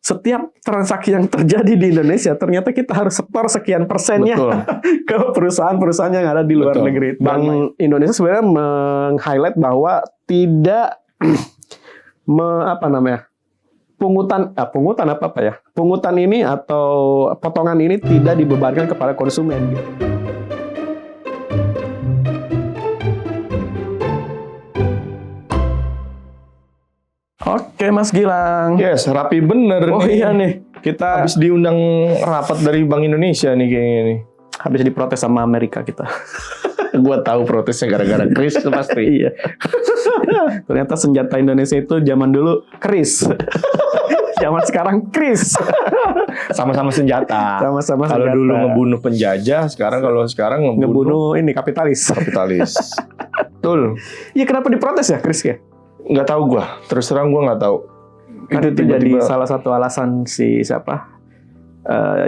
setiap transaksi yang terjadi di Indonesia ternyata kita harus setor sekian persennya ke perusahaan-perusahaan yang ada di luar negeri. Bank Indonesia sebenarnya meng-highlight bahwa tidak pungutan ini atau potongan ini tidak dibebankan kepada konsumen gitu. Oke Mas Gilang. Yes, rapi bener nih. Iya nih, kita habis diundang rapat dari Bank Indonesia nih kayaknya nih. Habis diprotes sama Amerika kita. Gua tahu protesnya gara-gara kris pasti. Iya. Ternyata senjata Indonesia itu zaman dulu keris. Zaman sekarang kris. Sama-sama senjata. Sama-sama Kalau senjata. dulu ngebunuh penjajah, sekarang ngebunuh ini kapitalis. Betul. Iya, kenapa diprotes ya kris ya? Nggak tahu gua. Terus terang gua nggak tahu. Kan itu jadi salah satu alasan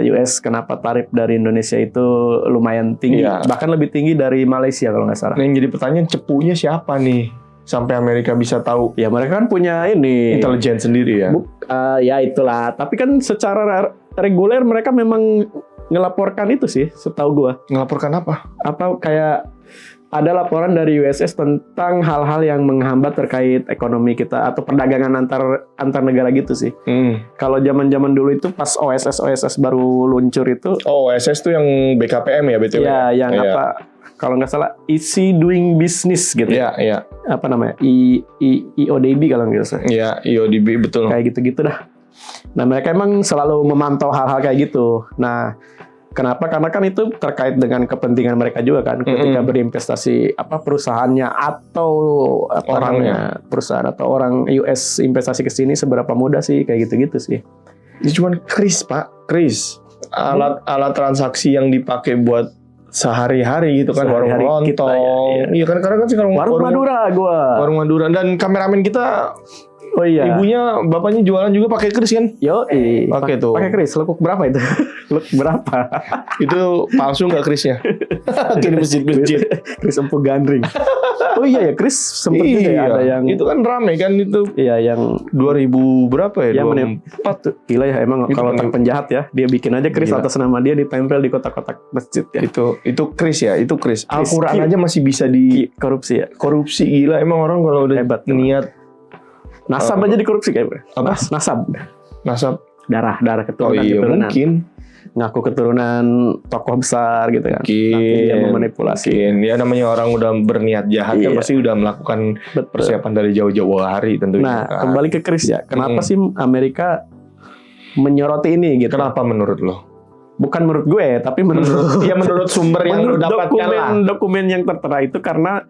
US kenapa tarif dari Indonesia itu lumayan tinggi, bahkan lebih tinggi dari Malaysia kalau nggak salah. Nah, yang jadi pertanyaan, cepunya siapa nih sampai Amerika bisa tahu? Ya mereka kan punya ini intelijen sendiri ya. Ya itulah. Tapi kan secara reguler mereka memang ngelaporkan itu sih, setahu gua. Ngelaporkan apa? Apa kayak ada laporan dari USS tentang hal-hal yang menghambat terkait ekonomi kita atau perdagangan antar negara gitu sih. Kalau zaman-zaman dulu itu pas OSS baru luncur itu. Oh, OSS tuh yang BKPM ya BTW. Ya, yang apa? Kalau nggak salah Easy Doing Business gitu. Iya, iya. Apa namanya? EODB kalau nggak salah. Iya, EODB betul. Kayak gitu-gitu dah. Nah, mereka emang selalu memantau hal-hal kayak gitu. Nah, kenapa? Karena kan itu terkait dengan kepentingan mereka juga kan, ketika berinvestasi perusahaannya atau orangnya, perusahaan atau orang US investasi ke sini seberapa mudah sih, kayak gitu-gitu sih. Ini cuman kris Pak, kris. Alat transaksi yang dipakai buat sehari-hari gitu kan, warung lontong. Iya kan, karena kan sekarang warung Madura Warung Madura, dan kameramen kita. Oh iya. Ibunya, bapaknya jualan juga pakai kris kan? Pakai tuh. Pakai kris. Lekuk berapa itu? Lekuk berapa? Itu palsu nggak krisnya? Kayak di masjid-masjid. Kris empuk gandring. Oh iya ya, kris sempet juga ya ada yang. Itu kan rame kan itu. Iya, yang 2000 berapa ya? Yang 24. Gila ya emang kalau tentang penjahat ya, dia bikin aja kris atas nama dia ditempel di kotak-kotak masjid ya. Itu kris ya, itu kris. Al-Quran aja masih bisa di korupsi ya. Korupsi gila emang orang kalau udah hebat niat. Nasab aja dikorupsi kayaknya. Apa? Nasab. Darah keturunan. Oh iya, mungkin. Ngaku keturunan tokoh besar gitu kan. Nanti dia memanipulasi. Ya namanya orang udah berniat jahat kan pasti udah melakukan persiapan dari jauh-jauh hari tentunya. Nah, kembali ke kris ya. Kenapa sih Amerika menyoroti ini gitu? Kenapa menurut lo? Bukan menurut gue, tapi menurut menurut sumber yang lo dapatkan lah. Dokumen yang tertera itu karena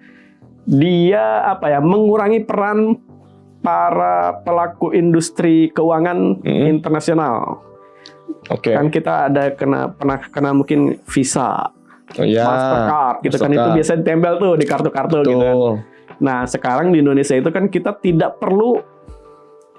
dia mengurangi peran para pelaku industri keuangan internasional. Oke. Kan kita ada pernah kena mungkin Visa, Mastercard gitu kan, itu biasanya ditempel tuh di kartu-kartu gitu kan. Nah, sekarang di Indonesia itu kan kita tidak perlu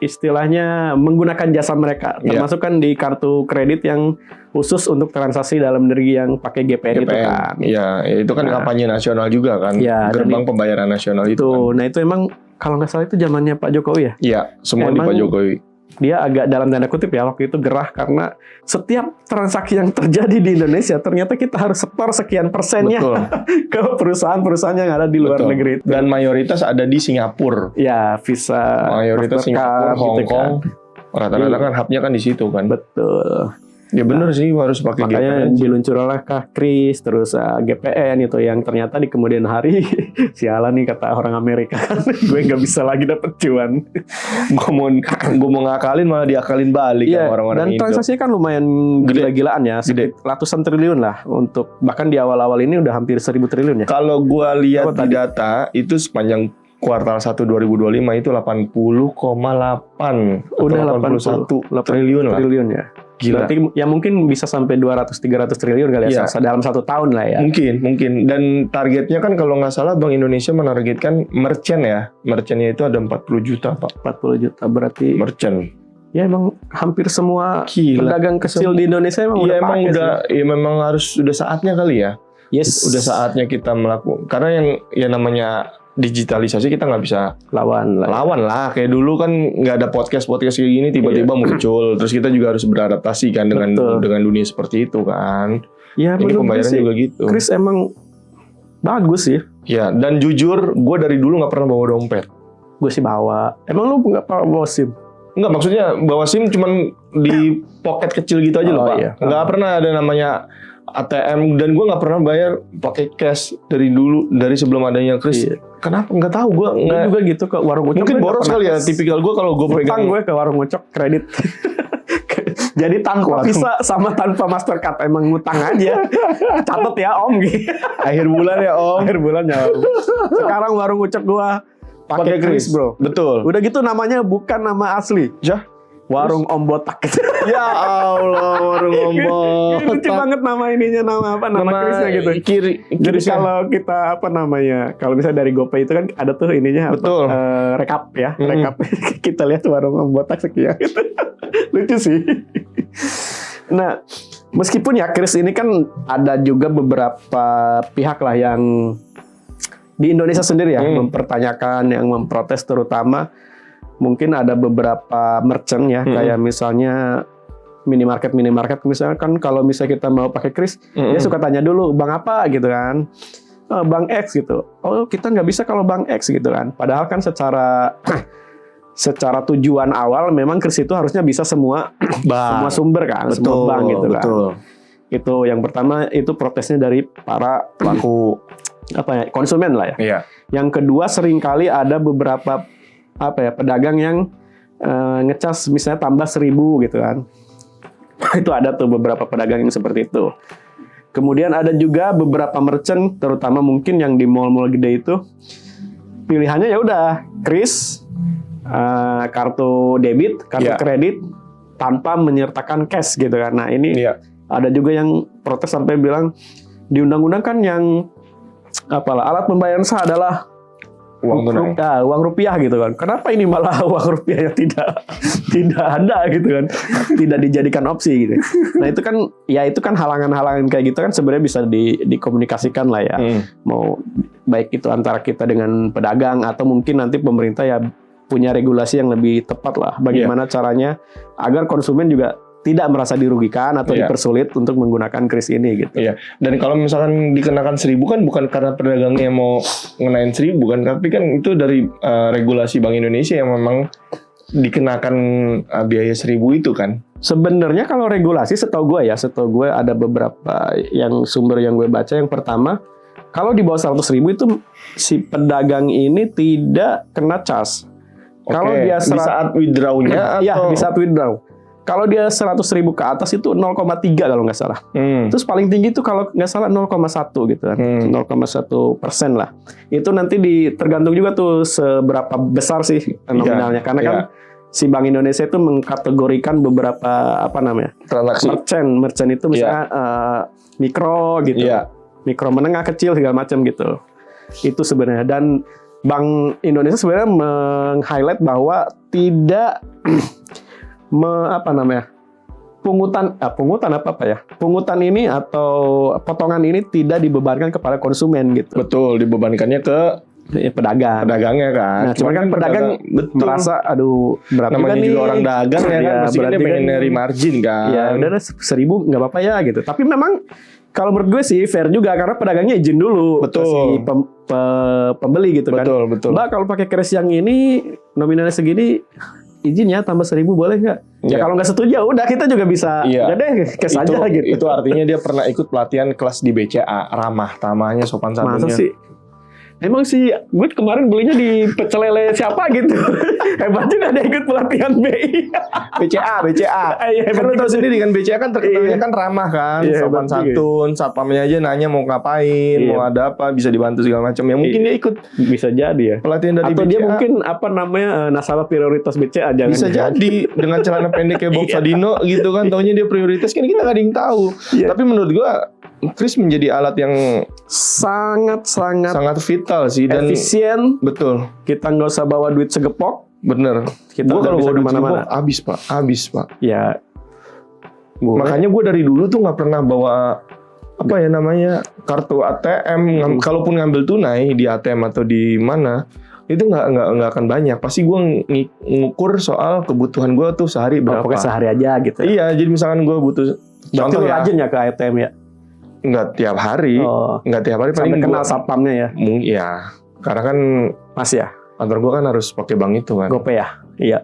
istilahnya menggunakan jasa mereka, termasuk kan di kartu kredit yang khusus untuk transaksi dalam negeri yang pakai GPN itu kan. Iya, itu kan kampanye nasional juga kan. Gerbang pembayaran nasional itu kan. Nah, itu emang kalau nggak salah itu zamannya Pak Jokowi ya? Iya, semua di Pak Jokowi. Dia agak dalam tanda kutip ya waktu itu gerah karena setiap transaksi yang terjadi di Indonesia ternyata kita harus setor sekian persennya ke perusahaan-perusahaan yang ada di luar negeri. Dan mayoritas ada di Singapura. Ya, Visa. Mayoritas Singapura, Hong Kong. Rata-rata kan hubnya kan di situ kan. Betul. Ya benar sih, harus pakai GPN. Makanya diluncurkanlah kris, terus GPN itu yang ternyata di kemudian hari sialan nih kata orang Amerika kan, gue nggak bisa lagi dapet cuan. Gue mau ngakalin malah diakalin balik sama orang-orang Indo. Dan transaksinya kan lumayan gila-gilaan ya, ratusan triliun lah untuk bahkan di awal-awal ini udah hampir 1.000 triliun ya. Kalau gue lihat di data itu sepanjang kuartal 1 2025 itu 80,8 udah 81 triliun lah. Ya. Gila. Berarti ya mungkin bisa sampai 200-300 triliun kali ya dalam 1 tahun lah ya. Mungkin. Dan targetnya kan kalau nggak salah Bank Indonesia menargetkan merchant ya. Merchantnya itu ada 40 juta Pak. 40 juta berarti. Merchant. Ya emang hampir semua pedagang kecil di Indonesia emang memang harus sudah saatnya kali ya. Yes. Udah saatnya kita melakukan. Karena yang namanya digitalisasi kita nggak bisa lawan lah. Kayak dulu kan nggak ada podcast kayak gini tiba-tiba muncul. Terus kita juga harus beradaptasi kan dengan dunia seperti itu kan. Ya, ini pembayaran juga gitu. Chris emang bagus sih. Ya, dan jujur gue dari dulu nggak pernah bawa dompet. Gue sih bawa. Emang lu nggak bawa SIM? Enggak, maksudnya bawa SIM cuman di pocket kecil gitu aja loh Pak. Iya. Nggak pernah ada namanya ATM, dan gue nggak pernah bayar pakai cash dari sebelum adanya Chris. Iya. Kenapa? Nggak tahu gue. Gue juga gitu ke warung ngocok. Mungkin boros kali ya. Tipikal gue kalau gue pegang. Gue ke warung ngocok kredit. Jadi tanpa Visa sama tanpa Mastercard, emang ngutang aja. Catat ya Om. Akhir bulan ya Om. Akhir bulannya Om. Sekarang warung ngocok gue pakai Chris bro. Betul. Udah gitu namanya bukan nama asli. Warung Om Botak. Ya Allah, warung Om Botak. Lucu banget nama ininya, nama Chrisnya gitu. Jadi kalau kita kalau misalnya dari GoPay itu kan ada tuh ininya. Betul. Rekap ya, rekap. Kita lihat warung Om Botak sekian. Lucu sih. Nah, meskipun ya Chris ini kan ada juga beberapa pihak lah yang di Indonesia sendiri ya mempertanyakan, yang memprotes, terutama mungkin ada beberapa merchant ya, kayak misalnya minimarket misalnya kan, kalau misalnya kita mau pakai Chris, dia suka tanya dulu bang apa gitu kan, bang X gitu. Oh kita nggak bisa kalau bang X gitu kan. Padahal kan secara tujuan awal memang Chris itu harusnya bisa semua sumber kan, semua bank gitu kan. Itu yang pertama, itu protesnya dari para pelaku konsumen lah ya. Iya. Yang kedua, seringkali ada beberapa pedagang yang ngecas misalnya tambah 1.000 gitu kan. Itu ada tuh beberapa pedagang yang seperti itu. Kemudian ada juga beberapa merchant, terutama mungkin yang di mall-mall gede itu, pilihannya ya udah Chris, kartu debit, kartu kredit tanpa menyertakan cash gitu kan. Nah ini ada juga yang protes sampai bilang di undang-undang kan yang alat pembayaran sah adalah uang tunai, uang rupiah gitu kan. Kenapa ini malah uang rupiahnya tidak ada gitu kan, tidak dijadikan opsi gitu. Nah itu kan halangan-halangan kayak gitu kan sebenarnya bisa dikomunikasikan lah ya. Mau baik itu antara kita dengan pedagang atau mungkin nanti pemerintah ya punya regulasi yang lebih tepat lah. Bagaimana caranya agar konsumen juga tidak merasa dirugikan atau dipersulit untuk menggunakan Chris ini gitu. Iya. Dan kalau misalkan dikenakan 1.000 kan bukan karena pedagangnya mau ngenain 1.000 kan, tapi kan itu dari regulasi Bank Indonesia yang memang dikenakan biaya 1.000 itu kan. Sebenarnya kalau regulasi setahu gue ada beberapa yang sumber yang gue baca. Yang pertama, kalau di bawah 100.000 itu si pedagang ini tidak kena cas. Kalau dia di saat withdraw-nya atau di saat withdraw. Kalau dia 100.000 ke atas itu 0,3 kalau nggak salah. Terus paling tinggi itu kalau nggak salah 0,1 gitu kan. 0,1% lah. Itu nanti tergantung juga tuh seberapa besar sih nominalnya. Karena kan si Bank Indonesia itu mengkategorikan beberapa transaksi. Merchant itu misalnya mikro gitu. Mikro, menengah, kecil segala macam gitu. Itu sebenarnya. Dan Bank Indonesia sebenarnya meng-highlight bahwa tidak pungutan ini atau potongan ini tidak dibebankan kepada konsumen gitu. Betul, dibebankannya ke pedagangnya kan. Nah, cuman kan pedagang merasa berat namanya juga orang dagang ya kan, pasti dia pengen nyari margin kan. Ya udah 1.000 nggak apa-apa ya gitu. Tapi memang kalau menurut gue sih fair juga karena pedagangnya izin dulu ke si pembeli gitu kan. Betul. Mbak kalau pakai Chris yang ini nominalnya segini, izin ya tambah 1.000 boleh nggak? Ya kalau nggak setuju udah kita juga bisa deh cash aja gitu. Itu artinya dia pernah ikut pelatihan kelas di BCA, tamahnya sopan santunnya. Masa sih? Emang sih, gue kemarin belinya di Pecel Lele siapa gitu. Hebat juga dia ikut pelatihan BI. BCA. Kan lo tau sendiri kan, BCA kan terkenalnya kan ramah kan, sopan santun, satpamnya aja nanya mau ngapain, mau ada apa, bisa dibantu segala macam. Ya mungkin dia ikut. Bisa jadi ya. Pelatihan dari atau BCA. Dia mungkin nasabah prioritas BCA. Bisa jadi dengan celana pendek kayak Bob Sadino gitu kan, taunya dia prioritas kan kita nggak ada yang tahu. Tapi menurut gue Chris menjadi alat yang sangat vital sih dan efisien. Betul. Kita nggak usah bawa duit segepok. Bener. Gue kalau bawa duit segepok habis pak. Ya. Makanya gue dari dulu tuh nggak pernah bawa apa ya namanya, kartu ATM. Kalaupun ngambil tunai di ATM atau di mana, itu nggak akan banyak. Pasti gue ngukur soal kebutuhan gue tuh sehari berapa. Pokoknya sehari aja gitu. Iya, jadi misalkan gue butuh, Berarti lu rajin ya ke ATM ya? nggak tiap hari, nggak tiap hari. Sampai kenal satpamnya ya? Iya, karena kan Mas ya? kantor gue kan harus pakai bank itu kan. GoPay ya? Iya,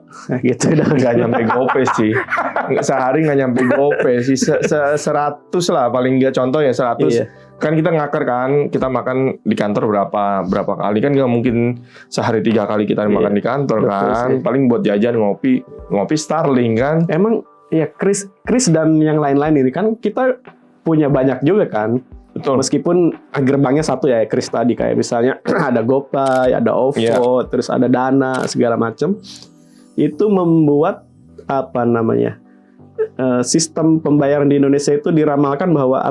gitu dah. Nggak nyampe GoPay sih. Sehari nggak nyampe GoPay sih. 100 lah paling nggak, contoh ya 100. Iya. Kan kita ngaker kan, kita makan di kantor berapa kali kan, nggak mungkin sehari 3 kali kita makan di kantor. Betul kan. sih. Paling buat jajan ngopi Starling kan. Emang ya Chris dan yang lain-lain ini kan kita punya banyak juga kan. Betul. Meskipun gerbangnya satu ya, Chris tadi kayak misalnya ada GoPay, ada OVO, terus ada Dana segala macam. Itu membuat apa namanya, sistem pembayaran di Indonesia itu diramalkan bahwa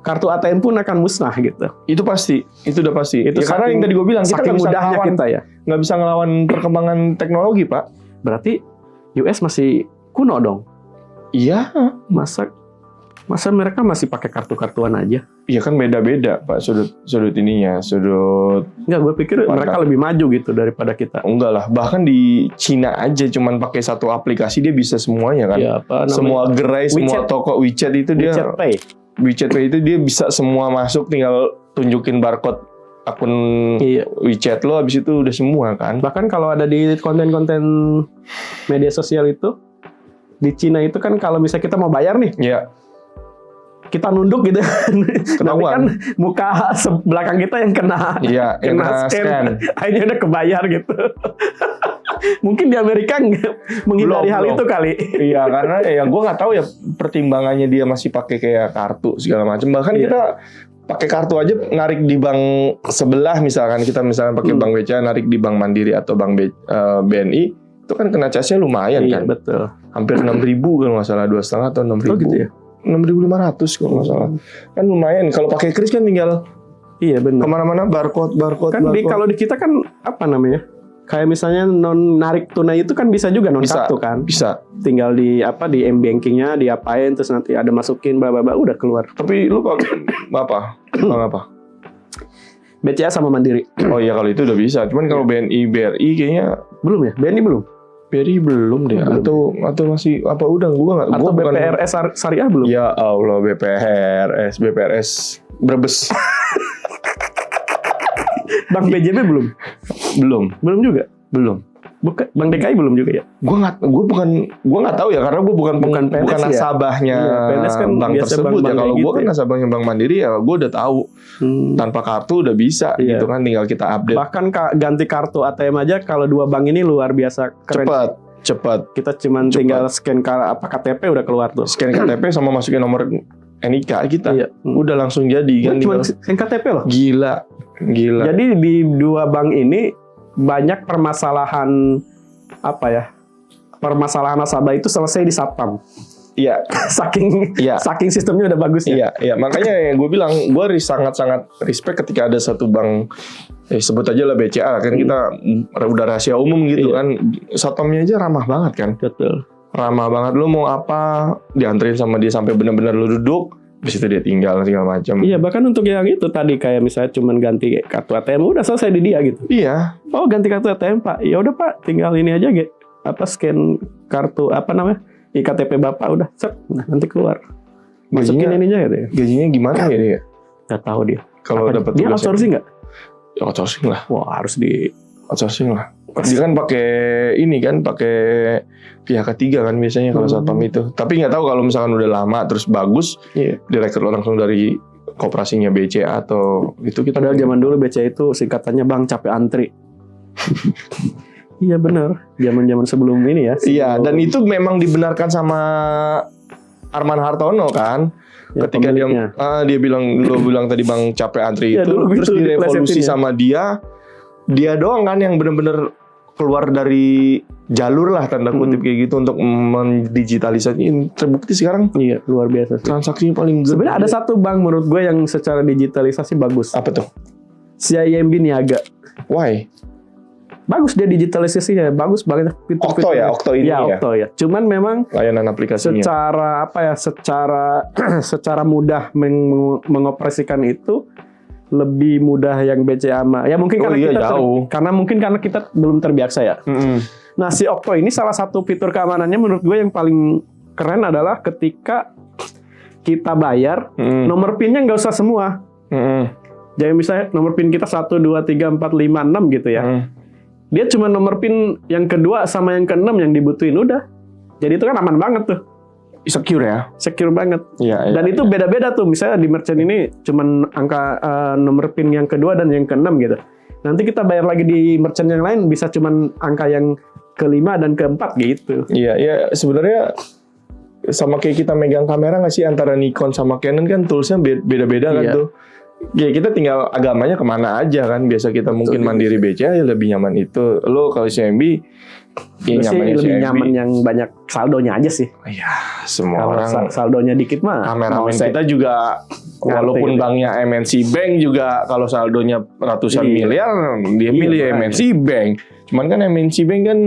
kartu ATM pun akan musnah gitu. Itu pasti, itu udah pasti. Itu ya, karena yang tadi gue bilang, kita saking mudahnya kita ya. Nggak bisa ngelawan perkembangan teknologi, Pak. Berarti US masih kuno dong. Iya. Masa mereka masih pakai kartu-kartuan aja? Iya kan beda-beda, Pak, sudut ininya, sudut. Enggak, gue pikir mereka lebih maju gitu daripada kita. Enggak lah, bahkan di Cina aja cuman pakai satu aplikasi dia bisa semuanya kan. Ya, apa namanya? Semua gerai, semua toko WeChat itu dia WeChat Pay itu dia bisa semua masuk, tinggal tunjukin barcode akun WeChat lo, habis itu udah semua kan. Bahkan kalau ada di konten-konten media sosial itu di Cina itu kan kalau misalnya kita mau bayar nih, iya, kita nunduk gitu. Tapi kan muka belakang kita yang kena, iya, kena scan. Akhirnya udah kebayar gitu. Mungkin di Amerika menghindari hal itu kali. Iya, karena ya gue nggak tahu ya pertimbangannya dia masih pakai kayak kartu segala macam. Bahkan kita pakai kartu aja narik di bank sebelah, misalkan kita pakai bank BCA narik di bank Mandiri atau bank BNI, itu kan kena casnya lumayan kan. Betul. Hampir 6.000 kalau nggak salah, 2,5 atau 6.000. Oh gitu ya? 6.500 kalau nggak salah. Kan lumayan. Kalau pakai kris kan tinggal benar. Kemana-mana barcode. Kan kalau di kita kan apa namanya? Kayak misalnya narik tunai itu kan bisa juga kartu kan? Bisa. Tinggal di m-bankingnya diapain, terus nanti ada masukin bla udah keluar. Tapi lu pakai apa? Bang apa? BCA sama Mandiri. Oh iya, kalau itu udah bisa. Cuman kalau BNI, BRI kayaknya belum ya? BNI belum? BRI belum deh. Atau masih apa, udah gua nggak. Atau BPRS Syariah belum? Ya Allah, BPRS Brebes. Bank BJB belum? Belum juga. Bank DKI belum juga ya? Gua nggak tahu ya, karena gua bukan nasabahnya kan bank tersebut ya. Kalau gua kan gitu nasabahnya Bank Mandiri ya, gua udah tahu tanpa kartu udah bisa gitu kan, tinggal kita update. Bahkan ganti kartu ATM aja kalau dua bank ini luar biasa keren. Cepat. Kita tinggal scan KTP udah keluar tuh. Scan KTP sama masukin nomor NIK kita. Udah langsung jadi kan. Cuma scan KTP loh. Gila. Jadi di dua bank ini banyak permasalahan permasalahan nasabah itu selesai di satpam. Iya. Saking sistemnya udah bagus ya. Iya. Makanya gue bilang, gue sangat respect ketika ada satu bank, sebut aja lah BCA kan, kita udah rahasia umum gitu kan. Satpamnya aja ramah banget kan. Betul. Ramah banget, lu mau apa dianterin sama dia sampai benar-benar lu duduk. Habis itu dia tinggal segala macam. Iya, bahkan untuk yang itu tadi kayak misalnya cuman ganti kartu ATM udah selesai di dia gitu. Iya. Oh, ganti kartu ATM, Pak. Ya udah, Pak, tinggal ini aja scan kartu IKTP Bapak udah set. Nah, nanti keluar. Masukin ininya gitu ya. Gajinya gimana ya dia? Enggak tahu dia. Kalau dapat dia outsourcing enggak? Ya outsourcing lah. Wah, harus di outsourcing lah. Dia kan pakai pihak ketiga kan biasanya kalau satpam itu. Tapi nggak tahu kalau misalkan udah lama terus bagus, direkrut langsung dari koperasinya BCA atau itu kita. Padahal zaman dulu BCA itu singkatannya Bang Capek Antri. Iya benar. Zaman sebelum ini ya. Iya, dan itu memang dibenarkan sama Arman Hartono kan. Ya, ketika dia bilang tadi Bang Capek Antri itu, terus direvolusi sama dia doang kan yang benar-benar keluar dari jalur lah tanda kutip kayak gitu untuk mendigitalisasi. Terbukti sekarang. Iya, luar biasa sih. Transaksinya paling gede. Sebenarnya ada satu bank menurut gue yang secara digitalisasi bagus. Apa tuh? CIMB Niaga. Why? Bagus dia digitalisasinya, bagus banget Okto ya, Okto ini ya. Okto ya. Cuman memang layanan aplikasinya. Secara mudah mengoperasikan itu lebih mudah yang BCA sama. Ya mungkin karena kita belum terbiasa ya. Nah, si Okto ini salah satu fitur keamanannya menurut gue yang paling keren adalah ketika kita bayar, nomor PIN-nya nggak usah semua. Jadi misalnya nomor PIN kita 1, 2, 3, 4, 5, 6 gitu ya. Dia cuma nomor PIN yang kedua sama yang keenam yang dibutuhin udah. Jadi itu kan aman banget tuh. Secure ya? Secure banget. Ya, dan itu beda-beda tuh. Misalnya di merchant ini cuma angka nomor PIN yang kedua dan yang keenam gitu. Nanti kita bayar lagi di merchant yang lain bisa cuma angka yang kelima dan keempat gitu. Iya, ya sebenarnya sama kayak kita megang kamera nggak sih, antara Nikon sama Canon kan toolsnya beda-beda kan tuh. Ya kita tinggal agamanya kemana aja kan. Biasa kita mungkin mandiri BCA ya lebih nyaman itu. Lo kalau CMB ya nyamannya lebih CMB. nyaman yang banyak saldonya aja sih. Iya, semua kalau orang saldonya dikit mah. kameramen kita juga walaupun banknya MNC Bank juga kalau saldonya ratusan miliar dia milih MNC Bank. Cuman kan MNC Bank kan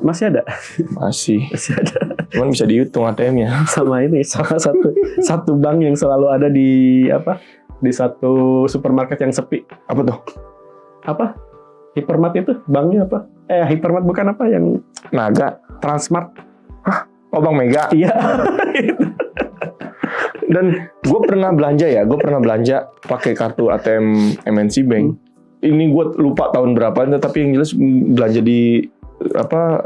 masih ada. Masih ada. Cuman bisa dihitung ATM-nya. Sama ini salah satu bank yang selalu ada di satu supermarket yang sepi. Apa tuh? Apa? Hypermart itu banknya apa? Hypermart bukan apa yang Naga, Transmart. Hah? Oh, Bank Mega. Iya. Dan gue pernah belanja pakai kartu ATM MNC Bank. Ini gue lupa tahun berapa, tapi yang jelas belanja di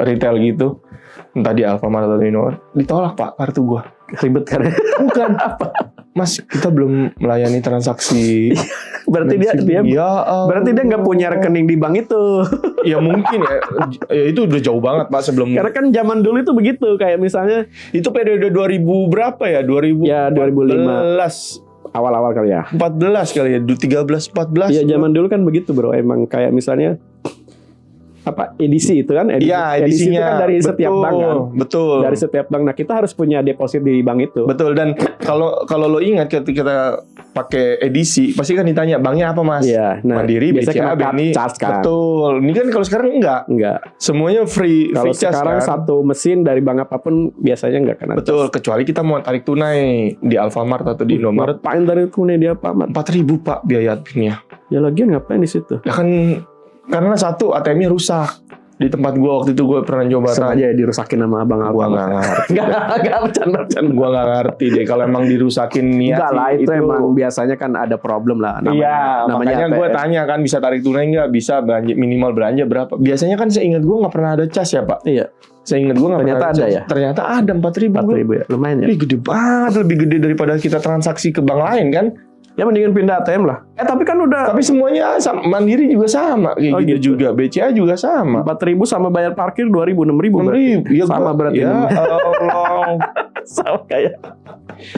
retail gitu. Entah di Alfamart atau di Indomaret. Ditolak, Pak, kartu gue. Ribet kan? Bukan. Mas, kita belum melayani transaksi. Berarti dia berarti dia nggak punya rekening di bank itu. Ya mungkin ya itu udah jauh banget Pak sebelum. Karena kan zaman dulu itu begitu, kayak misalnya itu periode 2000 berapa ya? 2000 ya 2005 awal-awal kali ya. 14 kali ya, 13 14. Iya, zaman dulu kan begitu, Bro. Emang kayak misalnya edisi itu kan, edisi itu kan dari setiap bank kan. Betul. Dari setiap bank. Nah, kita harus punya deposit di bank itu. Betul, dan kalau lo ingat ketika kita pakai edisi, pasti kan ditanya banknya apa, Mas? Iya, nah, Mandiri, BCA, BNI. Kan? Betul. Ini kan kalau sekarang enggak. Semuanya free. Kalau sekarang kan? Satu mesin dari bank apapun biasanya enggak kena. Betul, kecuali kita mau tarik tunai di Alfamart atau di Indomaret. Ngapain tarik tunai di Alfamart? 4.000 Pak biaya PIN-nya. Ya lagian ngapain di situ? Ya kan karena satu ATM-nya rusak. Di tempat gue waktu itu gue pernah coba sengaja dirusakin sama abang. Gue nggak ngerti. Nggak bercanda. Gue nggak ngerti deh kalau emang dirusakin niat. Enggak lah, itu emang biasanya kan ada problem lah. Iya, makanya gue tanya kan bisa tarik tunai nggak, bisa minimal belanja berapa. Biasanya kan saya ingat gue nggak pernah ada cas ya Pak. Iya. Saya ingat gue nggak pernah ada ya. Ternyata ada 4.000 ya, lumayan ya. Gede banget, lebih gede daripada kita transaksi ke bank lain kan. Ya mendingan pindah ATM lah. Tapi kan udah. Tapi semuanya sama. Mandiri juga sama kayak gitu juga. BCA juga sama. 4.000 sama bayar parkir 2.000, 6.000. 6.000. Ya, sama berarti. Ya Allah. Sama kayak.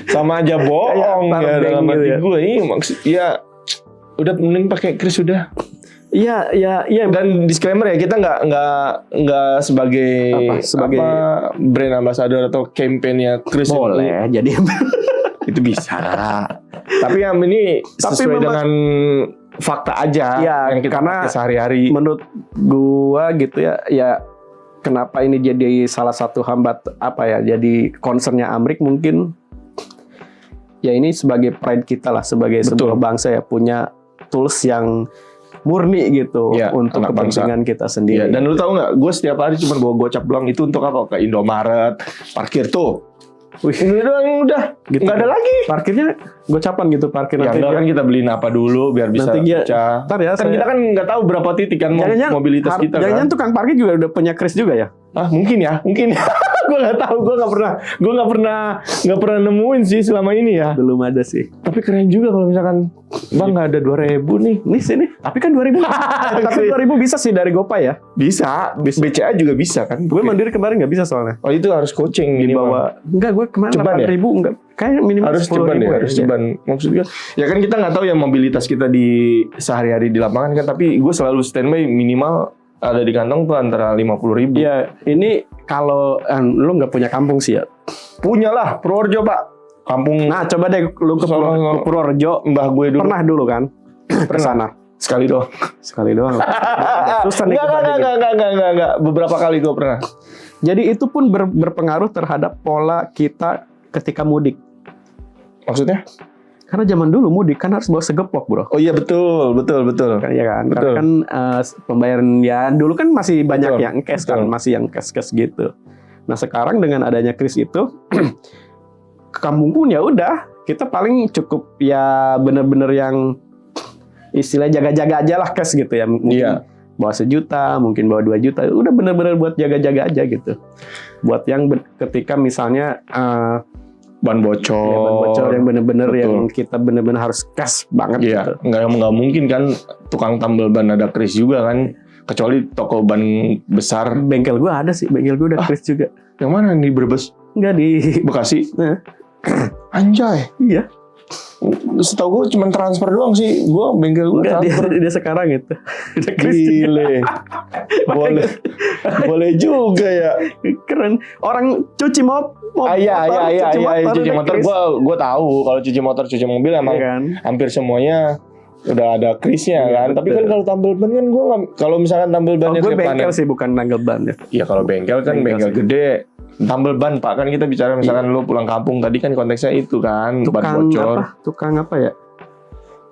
Sama aja bohong ya dalam hati gue. Ini maksud ya udah mending pakai kris udah. Iya. Dan disclaimer ya, kita nggak sebagai brand ambassador atau campaign-nya kris. Boleh jadi. Itu bisa. Tapi yang ini sesuai dengan fakta aja yang kita pakai sehari-hari. Menurut gua gitu ya kenapa ini jadi salah satu hambat jadi concernnya Amrik mungkin ya ini sebagai pride kita lah, sebagai sebuah bangsa ya, punya tools yang murni gitu untuk kepentingan kita sendiri. Dan lu tahu nggak, gue setiap hari cuma bawa gocap doang. Itu untuk apa? Ke Indomaret, parkir tuh. Wih, ini doang udah, gitu. Nggak ada lagi. Parkirnya gocapan gitu, parkir ya, nanti. Ya kan kita beliin apa dulu biar bisa pecah. Kan kita kan nggak tahu berapa titik kan mobilitas kita. Jangan-jangan tukang parkir juga udah punya kris juga ya? Mungkin ya. Gue nggak tahu, gue nggak pernah nemuin sih selama ini ya. Belum ada sih. Tapi keren juga kalau misalkan bang nggak ada 2.000 nih sini. Tapi kan 2.000. Tapi 2.000 bisa sih dari GoPay ya? Bisa. BCA juga bisa kan? Gue mandiri kemarin nggak bisa soalnya. Oh itu harus coaching dibawa. Enggak, gue kemarin 8.000 enggak. Kayaknya minimal harus ceban ya, harus ceban. Maksudnya ya kan kita nggak tahu ya mobilitas kita di sehari-hari di lapangan kan, tapi gue selalu standby minimal ada di kantong tuh antara 50.000. Ya, ini kalau lu nggak punya kampung sih ya. Punya lah, Purworejo Pak. Kampung. Nah, coba deh lu ke Purworejo. Mbah gue dulu. Pernah dulu kan? Ke sana. Sekali doang. Sekali doang. Susah nih. Enggak. Beberapa kali gue pernah. Jadi itu pun berpengaruh terhadap pola kita ketika mudik. Maksudnya? Karena zaman dulu mudik kan harus bawa segepok, bro. Oh iya betul. Kan, ya kan? Betul. Karena kan pembayaran ya dulu kan masih banyak Betul. yang cash kan, masih yang cash gitu. Nah sekarang dengan adanya kris itu, ke kampung pun ya udah kita paling cukup ya bener-bener yang istilah jaga-jaga aja lah cash gitu ya. Mungkin bawa 1 juta, mungkin bawa 2 juta, udah bener-bener buat jaga-jaga aja gitu. Buat yang ketika misalnya ban bocor yang bener-bener yang kita bener-bener harus cash banget gitu. Nggak mungkin kan tukang tambal ban ada kris juga kan, kecuali toko ban besar. Bengkel gue ada sih, bengkel gue udah kris juga. Yang mana, di Brebes? Enggak, di Bekasi. Nah. Anjay. Iya. Setahu gue cuma transfer doang sih. Gue bengkel gue transfer. Dia sekarang itu. Udah kris Gile. Boleh juga ya. Keren. Orang cuci Cuci motor gue tahu. Kalau cuci motor, cuci mobil emang kan? hampir semuanya udah ada krisnya kan. Betul. Tapi kan kalau tambal ban kan gue nggak. Kalau misalkan tambal bannya gue bengkel sih, bukan tambal ban ya. Iya kalau bengkel kan bengkel gede. Tambal ban Pak, kan kita bicara misalkan lu pulang kampung tadi kan konteksnya itu kan, ban bocor. Tukang apa ya?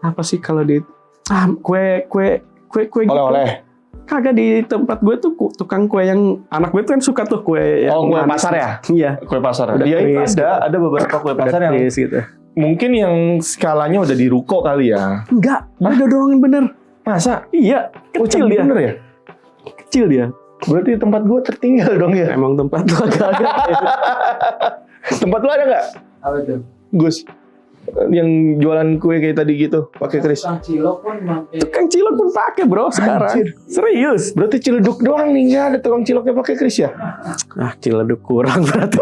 Apa sih kalau di kue gitu. Oleh-oleh. Kagak, di tempat gue tuh tukang kue yang anak gue tuh kan suka tuh kue yang kue pasar ya? Iya. Kue pasar. Udah kris, ada beberapa kue pasar yang kris, gitu. Mungkin yang skalanya udah di ruko kali ya. Enggak, udah dorongin bener. Masa? Iya, kecil dia. Bener ya? Kecil dia. Berarti tempat gue tertinggal dong ya? Emang tempat lu agak-agak. Tempat lu ada nggak? Apa tuh? Gus, yang jualan kue kayak tadi gitu, pakai kris. Tukang cilok pun pakai. Tukang cilok pun pakai, bro, sekarang. Anjir. Serius. Berarti Ciledug doang nih, nggak ada tukang ciloknya pakai kris ya? Ciledug kurang berarti.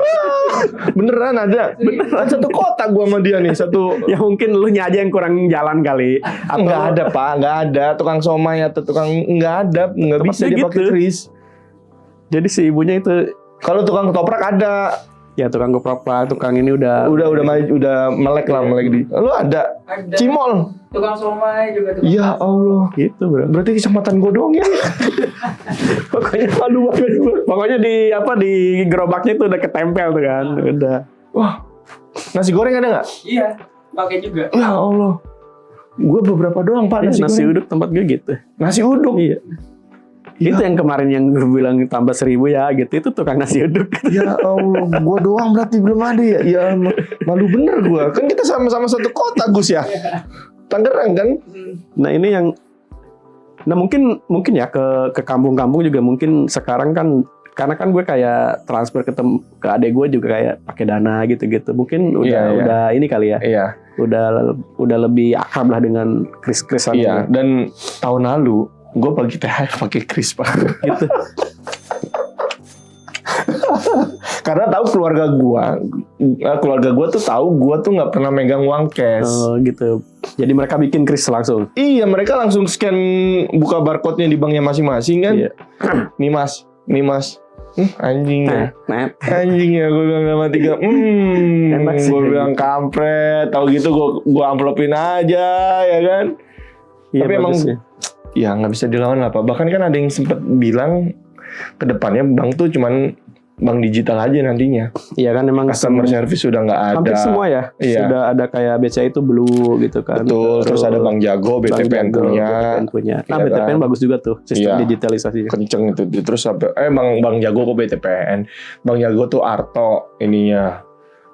Beneran ada. Beneran satu kota gua sama dia nih, satu. Ya mungkin lu nya aja yang kurang jalan kali. Nggak ada Pak, nggak ada tukang somai atau tukang, nggak ada, nggak bisa dia pakai gitu. kris. Jadi si ibunya itu, Kalau tukang ketoprak ada. ya tukang goprak, tukang ini udah melek di. Lu ada? Ada. Cimol. Tukang somai juga tukang. Ya Allah. gitu, bro. Berarti kecamatan gua doang ya. Pokoknya malu banget gua. Pokoknya di gerobaknya itu udah ketempel tuh kan. Udah. Wah. Nasi goreng ada nggak? Iya, pakai juga. Ya Allah. Gua beberapa doang Pak Nasi goreng. uduk tempat gue gitu. Nasi uduk. Iya. Itu yang kemarin yang gue bilang tambah 1.000 ya gitu, itu tukang nasi uduk. Ya Allah, gua doang berarti belum ada ya. Ya malu bener gua. Kan kita sama-sama satu kota Gus ya. Tangerang kan? Nah ini yang, nah mungkin ya ke kampung-kampung juga mungkin sekarang kan, karena kan gue kayak transfer ke adek gue juga kayak pakai Dana gitu-gitu. Mungkin udah ini kali ya. Iya. Udah lebih akrab lah dengan kris-krisan. Iya. Dan tahun lalu gue bagi THR pakai kris Pak. Gitu. Karena tahu keluarga gue tuh tahu gue tuh nggak pernah megang uang cash. Oh gitu. Jadi mereka bikin kris langsung. Iya, mereka langsung scan, buka barcode-nya di banknya masing-masing kan. Iya. Nih mas. Anjing ya. Nah, Anjing ya, gue bilang sama 3. Enak sih. Gue bilang kampret. Tahu gitu gue amplopin aja ya kan. iya, Tapi emang bagus ya. ya nggak bisa dilawan lah Pak. Bahkan kan ada yang sempat bilang ke depannya bank tuh cuman bank digital aja nantinya. Iya kan emang Customer service sudah nggak ada. hampir semua ya. Iya. Sudah ada kayak BCA itu Blue gitu kan. Betul. Terus ada Bank Jago, BTPN punya. Nah, Iya BTPN kan? bagus juga tuh sistem Iya. digitalisasinya. Kenceng itu. Terus sampai Bank Jago kok BTPN. Bank Jago tuh Arto ininya.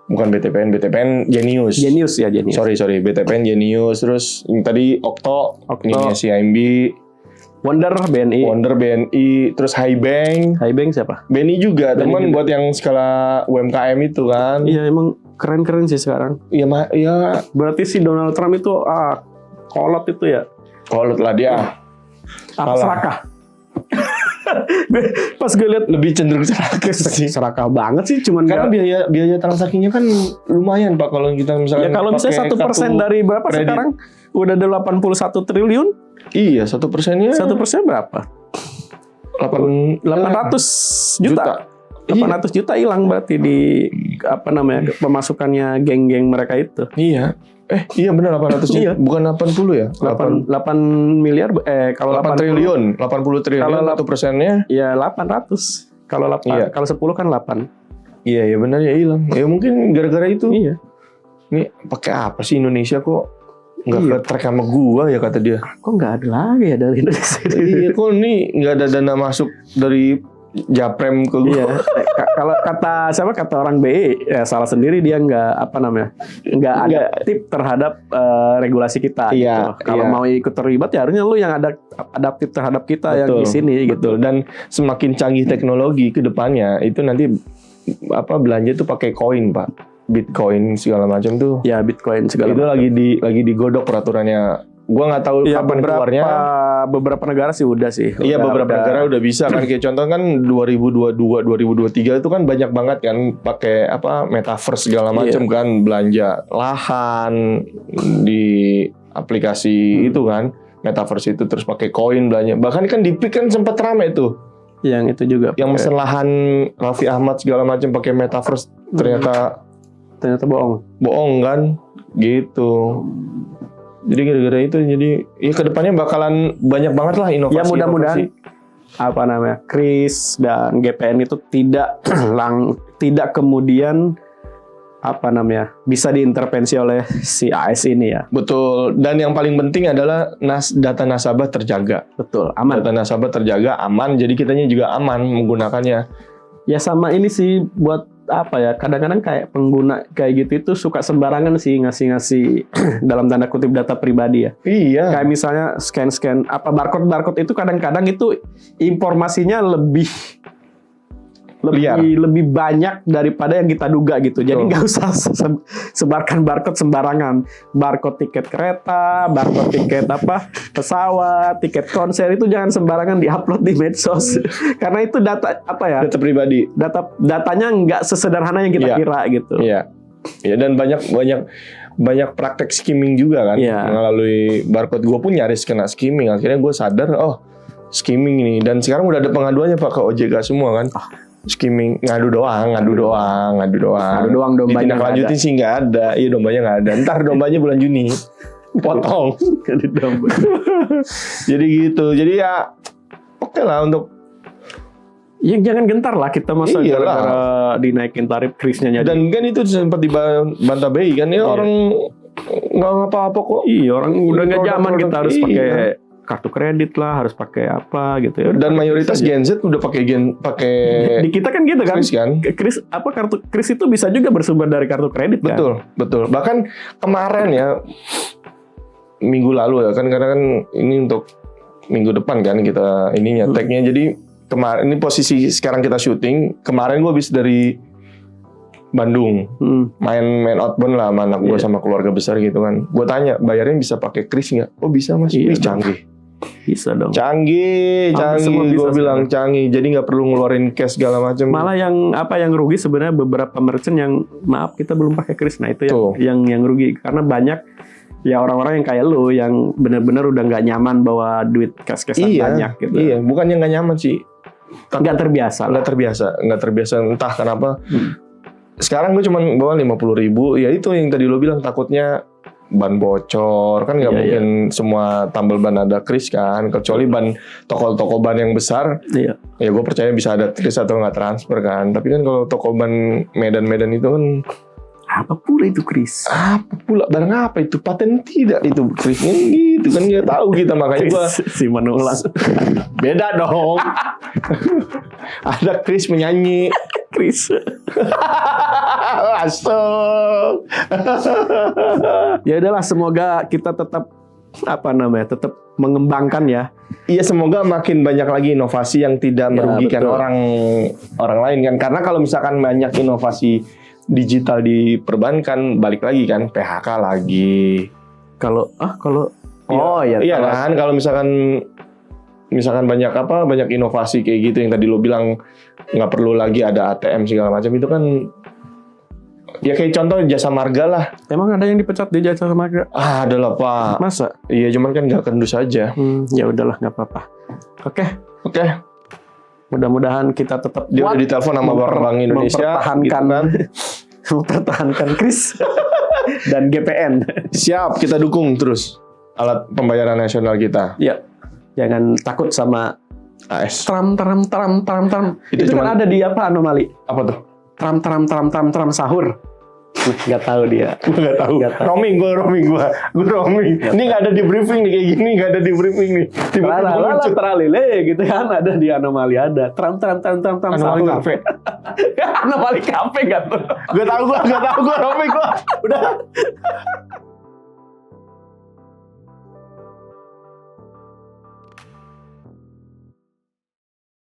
Bukan BTPN Genius. Genius ya, Genius. Sorry, BTPN Genius. Terus yang tadi Okto. Ininya CIMB. Wonder BNI. Wonder BNI. Terus Highbank. Highbank siapa? BNI juga. BNI Teman juga. buat yang skala UMKM itu kan. Iya emang keren-keren sih sekarang. Iya, ya. Berarti si Donald Trump itu kolot itu ya. Kolot lah dia. Malah. Serakah. Pas gue lihat Lebih cenderung serakah sih. serakah banget sih, cuman Karena biaya transaksinya kan lumayan Pak kalau kita misalkan ya kalau misalnya pakai 1% dari berapa kredit. sekarang udah ada 81 triliun. Iya, 1%-nya 1% berapa? 800 juta. 800 juta hilang berarti di pemasukannya geng-geng mereka itu. Iya. Iya benar 800 Iya. bukan 80 ya? 8 miliar kalau 8 triliun, 80 triliun Kalau 1%-nya. Ya 800. Kalau 8, Iya. kalau 10 kan 8. Iya benar ya hilang. Ya mungkin gara-gara itu. Iya. Ini pakai apa sih Indonesia kok nggak Iya. ke-track sama gua ya kata dia. Kok nggak ada lagi ya dari Indonesia? Iya kok nih nggak ada dana masuk dari Japrem ke gua. Iya. Kalau kata orang BI ya salah sendiri, dia nggak nggak adaptif terhadap regulasi kita. Iya, Gitu. Kalau iya. mau ikut terlibat ya harusnya lu yang ada adaptif terhadap kita yang Betul, di sini gitu. Betul. Dan semakin canggih teknologi ke depannya itu nanti belanja tuh pakai koin Pak, Bitcoin segala macam tuh. Ya Bitcoin segala Itu macam. lagi digodok peraturannya. Gua nggak tahu Ya, kapan keluarnya. beberapa negara sih udah sih. Iya beberapa Udah. negara udah bisa kan, kayak contoh kan 2022 2023 itu kan banyak banget kan pakai metaverse segala macam kan, belanja lahan di aplikasi itu kan metaverse itu, terus pakai koin belanja, bahkan kan di PIK kan sempat rame tuh Yang itu juga. yang pakai- mesen lahan Raffi Ahmad segala macam pakai metaverse, ternyata bohong kan gitu. Jadi gara-gara itu jadi ya kedepannya bakalan banyak banget lah inovasi. Ya mudah-mudahan Kris dan GPN itu tidak tidak kemudian bisa diintervensi oleh si AS ini ya. Betul. Dan yang paling penting adalah data nasabah terjaga. Betul, aman. Data nasabah terjaga, aman. Jadi kitanya juga aman menggunakannya. Ya sama ini sih buat kadang-kadang kayak pengguna kayak gitu itu suka sembarangan sih ngasih dalam tanda kutip data pribadi ya. Iya. Kayak misalnya scan barcode itu kadang-kadang itu informasinya Liar. lebih banyak daripada yang kita duga gitu. Jadi nggak usah sebarkan barcode sembarangan. Barcode tiket kereta, barcode tiket pesawat, tiket konser itu jangan sembarangan diupload di medsos. Karena itu data Data pribadi. datanya nggak sesederhana yang kita Iya. kira gitu. Iya. Ya, dan banyak praktek skimming juga kan. Iya. Melalui barcode. Gue pun nyaris kena skimming. Akhirnya gue sadar, skimming ini. Dan sekarang udah ada pengaduannya Pak ke OJK semua kan. Skimming, ngadu doang. Ngadu doang, dombanya Ditindaklanjutin sih nggak ada. Iya, dombanya nggak ada. Ntar dombanya bulan Juni. Potong. Jadi gitu. Jadi ya oke lah untuk. Ya jangan gentar lah kita masa Iyalah. gara-gara dinaikin tarif Krisnya jadi. Dan kan itu sempat dibantah BI kan. Ya Iya. orang nggak apa-apa kok. Iya, orang udah nggak Produk-produk zaman kita harus iya. pakai kartu kredit lah, harus pakai apa gitu ya. Dan mayoritas Gen Z udah pakai di kita kan gitu kan. Kris kan. Kartu kris itu bisa juga bersumber dari kartu kredit kan. Betul. Bahkan kemarin ya minggu lalu ya kan, karena kan ini untuk minggu depan kan kita ininya tag-nya. Jadi kemarin ini posisi sekarang kita syuting. Kemarin gue habis dari Bandung main outbound lah sama anak gue sama keluarga besar gitu kan. Gue tanya bayarnya bisa pakai kris nggak? Oh bisa Mas. Iya, Wih, canggih. Bisa dong. Canggih. semua bisa Gue bilang sekarang. canggih. Jadi nggak perlu ngeluarin cash segala macam. Malah yang rugi sebenarnya beberapa merchant yang maaf kita belum pakai kris. Nah itu Tuh. yang rugi karena banyak ya orang-orang yang kayak lu yang benar-benar udah nggak nyaman bawa duit cash-cashan banyak gitu. Iya, bukannya nggak nyaman sih. Nggak terbiasa. Nggak terbiasa entah kenapa. Sekarang gue cuma bawa 50.000. Ya itu yang tadi lo bilang, takutnya ban bocor kan nggak Iya, mungkin semua tambal ban ada kris kan, kecuali ban toko ban yang besar. Iya. Ya gue percaya bisa ada kris atau nggak transfer kan. Tapi kan kalau toko ban Medan itu kan Apa pula itu kris? apa pula, barang apa itu, paten tidak itu krisnya gitu kan, nggak tahu kita, makanya gue Si Manulang. beda dong. Ada Kris menyanyi. Kris. Asal. Ya udahlah, semoga kita tetap tetap mengembangkan ya. Iya, semoga makin banyak lagi inovasi yang tidak merugikan betul. orang lain kan. Karena kalau misalkan banyak inovasi digital di perbankan, balik lagi kan PHK lagi. Iya kan, kalau misalkan banyak inovasi kayak gitu yang tadi lo bilang nggak perlu lagi ada ATM segala macam, itu kan ya kayak contoh jasa marga lah. Emang ada yang dipecat di jasa marga? Ada lah Pak. Masa? Iya, cuman kan nggak kendus aja. Ya udahlah, nggak apa-apa. Oke. Mudah-mudahan kita tetap Dia kuat udah ditelepon sama Bank Indonesia mempertahankan gitu kan. mempertahankan Kris. dan GPN. Siap, kita dukung terus alat pembayaran nasional kita. Ya, jangan takut sama AS. tram. Itu cuman- kan ada di apa anomali? Apa tuh? Tram sahur. Nggak tahu dia. Gue nggak tahu. Nggak tahu. Roaming. Ini nggak ada di briefing nih kayak gini, nggak ada di briefing nih. Tiba-tiba muncul. Teralile gitu kan, ada di anomali ada. Tram Anomali sahur. kafe. Anomali kafe nggak tuh. Gak tahu gue roaming gue. Udah.